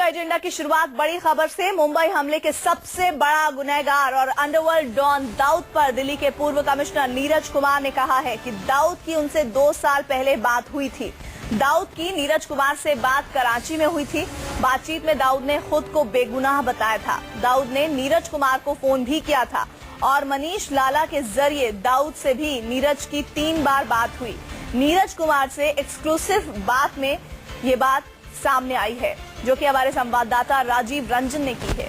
Agenda की शुरुआत बड़ी खबर से। मुंबई हमले के सबसे बड़ा गुनहगार और अंडरवर्ल्ड डॉन दाऊद पर दिल्ली के पूर्व कमिश्नर नीरज कुमार ने कहा है कि दाऊद की उनसे 2 साल पहले बात हुई थी। दाऊद की नीरज कुमार से बात कराची में हुई थी। बातचीत में दाऊद ने खुद को बेगुनाह बताया था। दाऊद ने नीरज कुमार को फोन भी किया था और मनीष लाला के जरिए दाऊद से भी नीरज की 3 बार बात हुई। नीरज कुमार से एक्सक्लूसिव बात में ये बात सामने आई है, जो कि हमारे संवाददाता राजीव रंजन ने की है।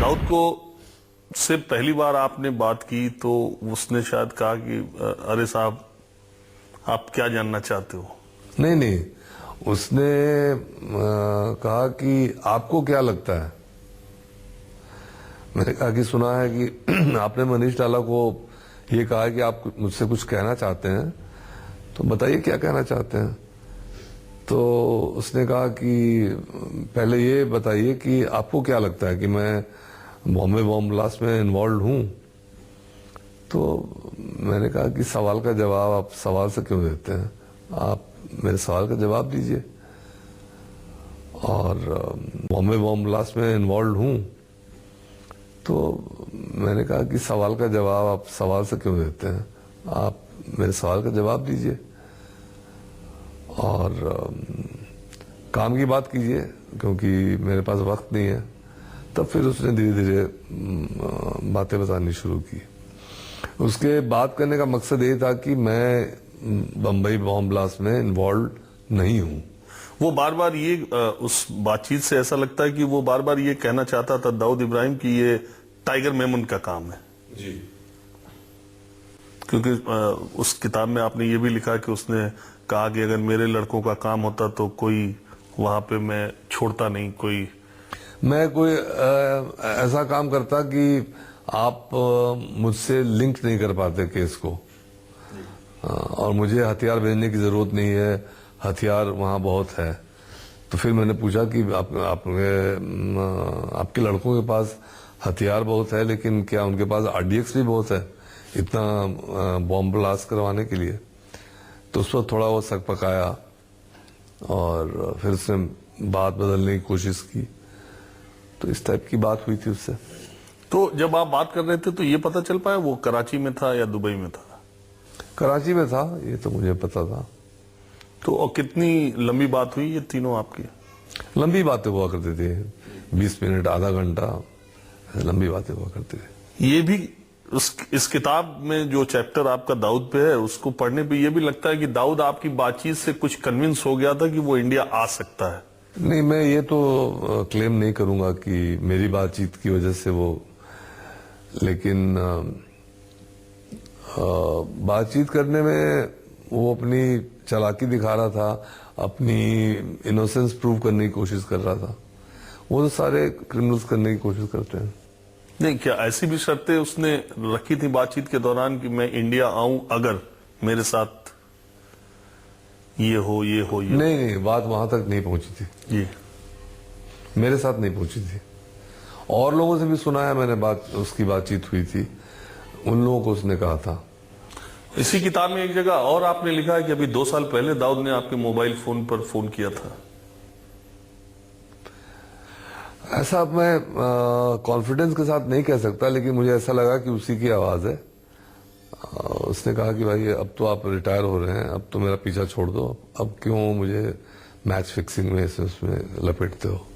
दाऊद को से पहली बार आपने बात की तो उसने शायद कहा कि अरे साहब आप क्या जानना चाहते हो? नहीं, उसने कहा कि आपको क्या लगता है। मैंने कहा कि सुना है कि आपने मनीष लाला को ये कहा कि आप मुझसे कुछ कहना चाहते हैं, तो बताइए क्या कहना चाहते हैं। तो उसने कहा कि पहले ये बताइए कि आपको क्या लगता है कि मैं बॉम्बे बॉम्ब ब्लास्ट में इन्वॉल्व हूं। तो मैंने कहा कि सवाल का जवाब आप सवाल से क्यों देते हैं, आप मेरे सवाल का जवाब दीजिए। और बॉम्बे बॉम्ब ब्लास्ट में इन्वॉल्व हूं। तो मैंने कहा कि सवाल का जवाब आप सवाल से क्यों देते हैं, आप मेरे सवाल का जवाब दीजिए और काम की बात कीजिए, क्योंकि मेरे पास वक्त नहीं है। तब फिर उसने धीरे धीरे बातें बतानी शुरू की। उसके बात करने का मकसद ये था कि मैं बम्बई बॉम्ब ब्लास्ट में इन्वॉल्व नहीं हूं। वो बार बार ये उस बातचीत से ऐसा लगता है कि वो बार बार ये कहना चाहता था दाऊद इब्राहिम कि ये टाइगर मेमन का काम है जी। क्योंकि उस किताब में आपने ये भी लिखा कि उसने कहा कि अगर मेरे लड़कों का काम होता तो कोई वहां पे मैं छोड़ता नहीं, मैं कोई ऐसा काम करता कि आप मुझसे लिंक नहीं कर पाते केस को, और मुझे हथियार भेजने की जरूरत नहीं है, हथियार वहां बहुत है। तो फिर मैंने पूछा कि आपके लड़कों के पास हथियार बहुत है, लेकिन क्या उनके पास RDX भी बहुत है इतना बॉम्ब ब्लास्ट करवाने के लिए? तो उस पर थोड़ा वो शक पकाया और फिर उसने बात बदलने की कोशिश की। तो इस टाइप की बात हुई थी उससे। तो जब आप बात कर रहे थे तो ये पता चल पाया वो कराची में था या दुबई में था? कराची में था, ये तो मुझे पता था। तो और कितनी लंबी बात हुई ये तीनों आपकी? लंबी बातें हुआ करती थी, 20 मिनट, आधा घंटा, लंबी बातें हुआ करती थी। ये भी इस किताब में जो चैप्टर आपका दाऊद पे है, उसको पढ़ने पे ये भी लगता है कि दाऊद आपकी बातचीत से कुछ कन्विंस हो गया था कि वो इंडिया आ सकता है। नहीं, मैं ये तो क्लेम नहीं करूंगा कि मेरी बातचीत की वजह से वो, लेकिन बातचीत करने में वो अपनी चालाकी दिखा रहा था, अपनी इनोसेंस प्रूव करने की कोशिश कर रहा था। वो तो सारे क्रिमिनल्स करने की कोशिश करते हैं। नहीं, क्या ऐसी भी शर्तें उसने रखी थी बातचीत के दौरान कि मैं इंडिया आऊं अगर मेरे साथ ये हो ये हो? नहीं, बात वहां तक नहीं पहुंची थी। जी, मेरे साथ नहीं पहुंची थी। और लोगों से भी सुना है मैंने, उसकी बातचीत हुई थी, उन लोगों को उसने कहा था। इसी किताब में एक जगह और आपने लिखा है कि अभी 2 साल पहले दाऊद ने आपके मोबाइल फोन पर फोन किया था। ऐसा मैं कॉन्फिडेंस के साथ नहीं कह सकता, लेकिन मुझे ऐसा लगा कि उसी की आवाज है। उसने कहा कि भाई अब तो आप रिटायर हो रहे हैं, अब तो मेरा पीछा छोड़ दो, अब क्यों मुझे मैच फिक्सिंग में उसमें लपेटते हो।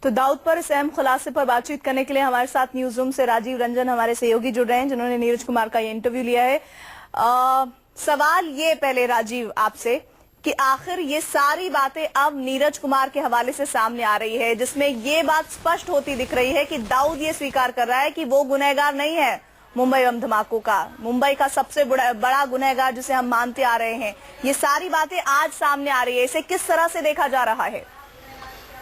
तो दाऊद पर इस अहम खुलासे पर बातचीत करने के लिए हमारे साथ न्यूज रूम से राजीव रंजन हमारे सहयोगी जुड़ रहे हैं, जिन्होंने नीरज कुमार का ये इंटरव्यू लिया है। सवाल ये पहले राजीव आपसे कि आखिर ये सारी बातें अब नीरज कुमार के हवाले से सामने आ रही है, जिसमें ये बात स्पष्ट होती दिख रही है कि दाऊद ये स्वीकार कर रहा है कि वो गुनहगार नहीं है मुंबई बम धमाकों का, मुंबई का सबसे बड़ा गुनहगार जिसे हम मानते आ रहे हैं। ये सारी बातें आज सामने आ रही है, इसे किस तरह से देखा जा रहा है?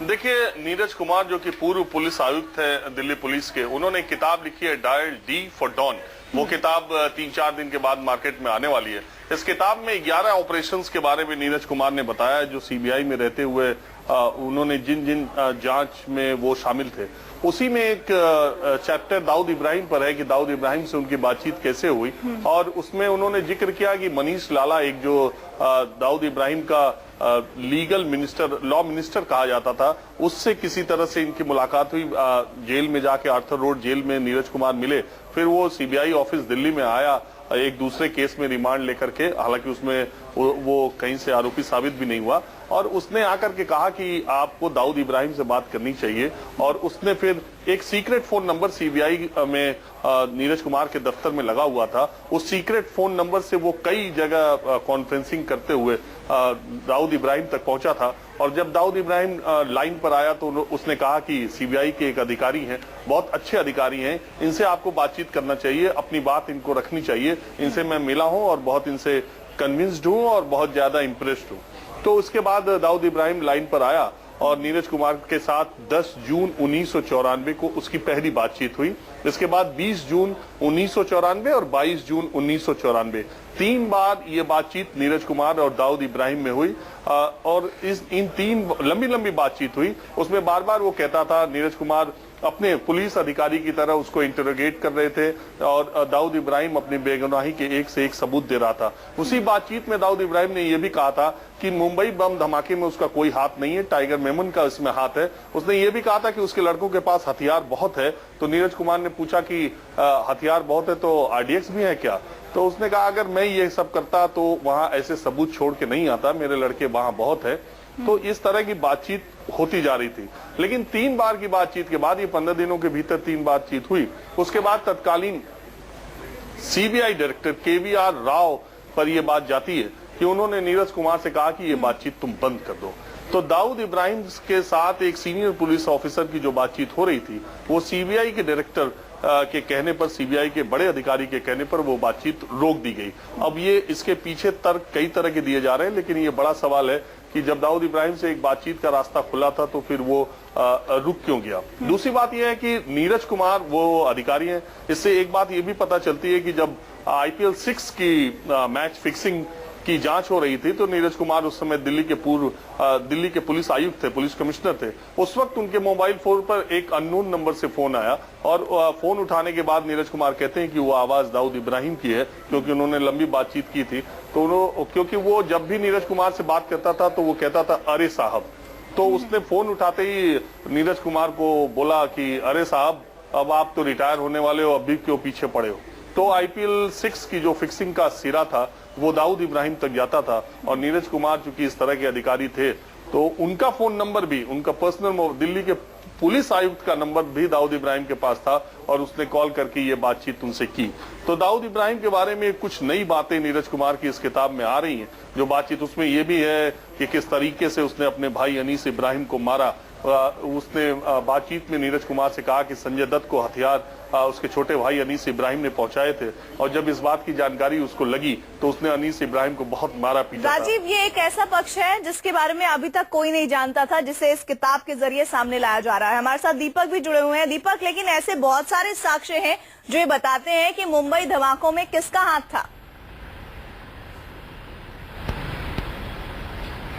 देखिए, नीरज कुमार जो कि पूर्व पुलिस आयुक्त है दिल्ली पुलिस के, उन्होंने किताब लिखी है डायल D फॉर डॉन। वो किताब 3-4 दिन के बाद मार्केट में आने वाली है। इस किताब में 11 ऑपरेशंस के बारे में नीरज कुमार ने बताया जो CBI में रहते हुए उन्होंने जिन जिन जांच में वो शामिल थे, उसी में एक चैप्टर दाऊद इब्राहिम पर है कि दाऊद इब्राहिम से उनकी बातचीत कैसे हुई। और उसमें उन्होंने जिक्र किया कि मनीष लाला, एक जो दाऊद इब्राहिम का लीगल मिनिस्टर, लॉ मिनिस्टर कहा जाता था, उससे किसी तरह से इनकी मुलाकात हुई। जेल में जाके आर्थर रोड जेल में नीरज कुमार मिले, फिर वो सीबीआई ऑफिस दिल्ली में आया एक दूसरे केस में रिमांड लेकर के, हालांकि उसमें वो कहीं से आरोपी साबित भी नहीं हुआ, और उसने आकर के कहा कि आपको दाऊद इब्राहिम से बात करनी चाहिए। और उसने फिर एक सीक्रेट फोन नंबर सीबीआई में नीरज कुमार के दफ्तर में लगा हुआ था, उस सीक्रेट फोन नंबर से वो कई जगह कॉन्फ्रेंसिंग करते हुए दाऊद इब्राहिम तक पहुंचा था। और जब दाऊद इब्राहिम लाइन पर आया तो उसने कहा कि सीबीआई के एक अधिकारी हैं, बहुत अच्छे अधिकारी हैं, इनसे आपको बातचीत करना चाहिए, अपनी बात इनको रखनी चाहिए, इनसे मैं मिला हूं और बहुत इनसे कन्विंस्ड हूं और बहुत ज्यादा इंप्रेस्ड हूं। तो उसके बाद दाऊद इब्राहिम लाइन पर आया और नीरज कुमार के साथ 10 जून 1994 को उसकी पहली बातचीत हुई। इसके बाद 20 जून 1994 और 22 जून 1994 3 बार ये बातचीत नीरज कुमार और दाऊद इब्राहिम में हुई। और इन 3 लंबी बातचीत हुई, उसमें बार बार वो कहता था, नीरज कुमार अपने पुलिस अधिकारी की तरह उसको इंटरोगेट कर रहे थे और दाऊद इब्राहिम अपनी बेगुनाही के एक से एक सबूत दे रहा था। उसी बातचीत में दाऊद इब्राहिम ने यह भी कहा था कि मुंबई बम धमाके में उसका कोई हाथ नहीं है, टाइगर मेमन का इसमें हाथ है। उसने ये भी कहा था कि उसके लड़कों के पास हथियार बहुत है। तो नीरज कुमार ने पूछा कि हथियार बहुत है तो आरडीएक्स भी है क्या? तो उसने कहा अगर मैं ये सब करता तो वहां ऐसे सबूत छोड़ के नहीं आता, मेरे लड़के वहां बहुत है। तो इस तरह की बातचीत होती जा रही थी। लेकिन 3 बार की बातचीत के बाद, ये 15 दिनों के भीतर 3 बातचीत हुई, उसके बाद तत्कालीन सीबीआई डायरेक्टर केवीआर राव पर यह बात जाती है कि उन्होंने नीरज कुमार से कहा कि ये बातचीत तुम बंद कर दो। तो दाऊद इब्राहिम के साथ एक सीनियर पुलिस ऑफिसर की जो बातचीत हो रही थी, वो सीबीआई के डायरेक्टर के कहने पर, सीबीआई के बड़े अधिकारी के कहने पर वो बातचीत रोक दी गई। अब ये इसके पीछे तर्क कई तरह के दिए जा रहे हैं, लेकिन ये बड़ा सवाल है कि जब दाऊद इब्राहिम से एक बातचीत का रास्ता खुला था तो फिर वो रुक क्यों गया। दूसरी बात यह है कि नीरज कुमार वो अधिकारी हैं, इससे एक बात ये भी पता चलती है कि जब IPL 6 की मैच फिक्सिंग की जांच हो रही थी तो नीरज कुमार उस समय दिल्ली के पुलिस आयुक्त थे, पुलिस कमिश्नर थे। उस वक्त उनके मोबाइल फोन पर एक अननोन नंबर से फोन आया और फोन उठाने के बाद नीरज कुमार कहते हैं कि वो आवाज दाऊद इब्राहिम की है, क्योंकि उन्होंने लंबी बातचीत की थी। तो क्योंकि वो जब भी नीरज कुमार से बात करता था तो वो कहता था अरे साहब। तो उसने फोन उठाते ही नीरज कुमार को बोला कि अरे साहब, अब आप तो रिटायर होने वाले हो, अभी क्यों पीछे पड़े हो। तो IPL 6 की जो फिक्सिंग का सिरा था वो दाऊद इब्राहिम तक जाता था। और नीरज कुमार चूंकि इस तरह के अधिकारी थे तो उनका फोन नंबर भी, उनका पर्सनल दिल्ली के पुलिस आयुक्त का नंबर भी दाऊद इब्राहिम के पास था और उसने कॉल करके ये बातचीत उनसे की। तो दाऊद इब्राहिम के बारे में कुछ नई बातें नीरज कुमार की इस किताब में आ रही हैं। जो बातचीत उसमें ये भी है कि किस तरीके से उसने अपने भाई अनीस इब्राहिम को मारा। उसने बातचीत में नीरज कुमार से कहा कि संजय दत्त को हथियार उसके छोटे भाई अनीस इब्राहिम ने पहुंचाए थे, और जब इस बात की जानकारी उसको लगी तो उसने अनीस इब्राहिम को बहुत मारा पीटा। राजीव, ये एक ऐसा पक्ष है जिसके बारे में अभी तक कोई नहीं जानता था, जिसे इस किताब के जरिए सामने लाया जा रहा है। हमारे साथ दीपक भी जुड़े हुए हैं। दीपक, लेकिन ऐसे बहुत सारे साक्ष्य हैं जो ये बताते हैं कि मुंबई धमाकों में किसका हाथ था?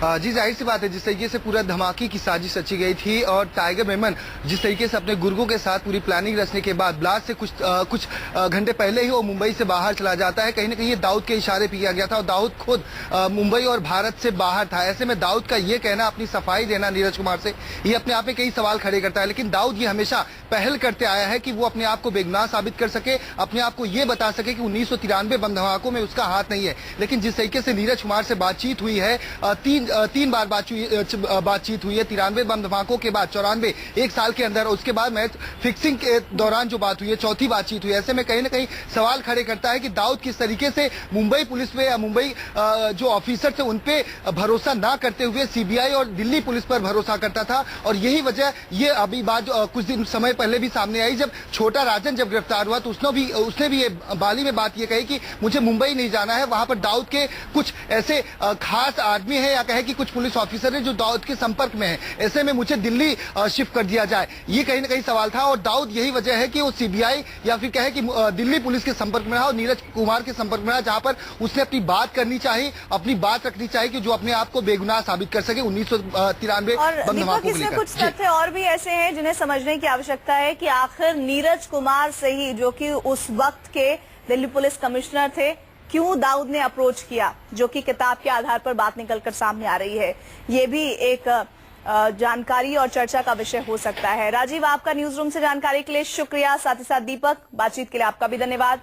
जी, जाहिर सी बात है, जिस तरीके से पूरा धमाके की साजिश रची गई थी और टाइगर मेमन जिस तरीके से अपने गुर्गों के साथ पूरी प्लानिंग रचने के बाद ब्लास्ट से कुछ घंटे पहले ही वो मुंबई से बाहर चला जाता है। कहीं ना कहीं ये दाऊद के इशारे पे किया गया था और दाऊद खुद मुंबई और भारत से बाहर था। ऐसे में दाऊद का ये कहना, अपनी सफाई देना नीरज कुमार से, ये अपने आप में कई सवाल खड़े करता है। लेकिन दाऊद ये हमेशा पहल करते आया है कि वो अपने आप को बेगुनाह साबित कर सके, अपने आप को ये बता सके कि 1993 बम धमाकों में उसका हाथ नहीं है। लेकिन जिस तरीके से नीरज कुमार से बातचीत हुई है, तीन बार बातचीत हुई है, 93 बम धमाकों के बाद 94 एक साल के अंदर, उसके बाद मैच फिक्सिंग के दौरान जो बात हुई है, चौथी बातचीत हुई है। ऐसे में कहीं ना कहीं सवाल खड़े करता है कि दाऊद किस तरीके से मुंबई पुलिस पे या मुंबई जो ऑफिसर थे उन पे भरोसा ना करते हुए सीबीआई और दिल्ली पुलिस पर भरोसा करता था। और यही वजह, ये अभी बात कुछ दिन समय पहले भी सामने आई, जब छोटा राजन जब गिरफ्तार हुआ तो उसने भी बाली में बात ये कही कि मुझे मुंबई नहीं जाना है, वहां पर दाऊद के कुछ ऐसे खास आदमी है या कहे हैं कि कुछ पुलिस ऑफिसर है जो दाऊद के संपर्क में है, ऐसे में मुझे दिल्ली शिफ्ट कर दिया जाए। ये कहीं ना कहीं सवाल था और दाऊद यही वजह है कि वो सीबीआई या फिर कहे कि दिल्ली पुलिस के संपर्क में रहा और नीरज कुमार के संपर्क में रहा, जहां पर उसने अपनी बात करनी चाहिए, अपनी बात रखनी चाहिए कि जो अपने आप को बेगुनाह साबित कर सके 1993 और बम धमाकों को इसमें लेकर। कुछ तथ्य और भी ऐसे हैं जिन्हें समझने की आवश्यकता है कि आखिर नीरज कुमार से ही, जो कि उस वक्त के दिल्ली पुलिस कमिश्नर थे, क्यों दाऊद ने अप्रोच किया, जो कि किताब के आधार पर बात निकलकर सामने आ रही है। ये भी एक जानकारी और चर्चा का विषय हो सकता है। राजीव, आपका न्यूज रूम से जानकारी के लिए शुक्रिया, साथ ही साथ दीपक, बातचीत के लिए आपका भी धन्यवाद।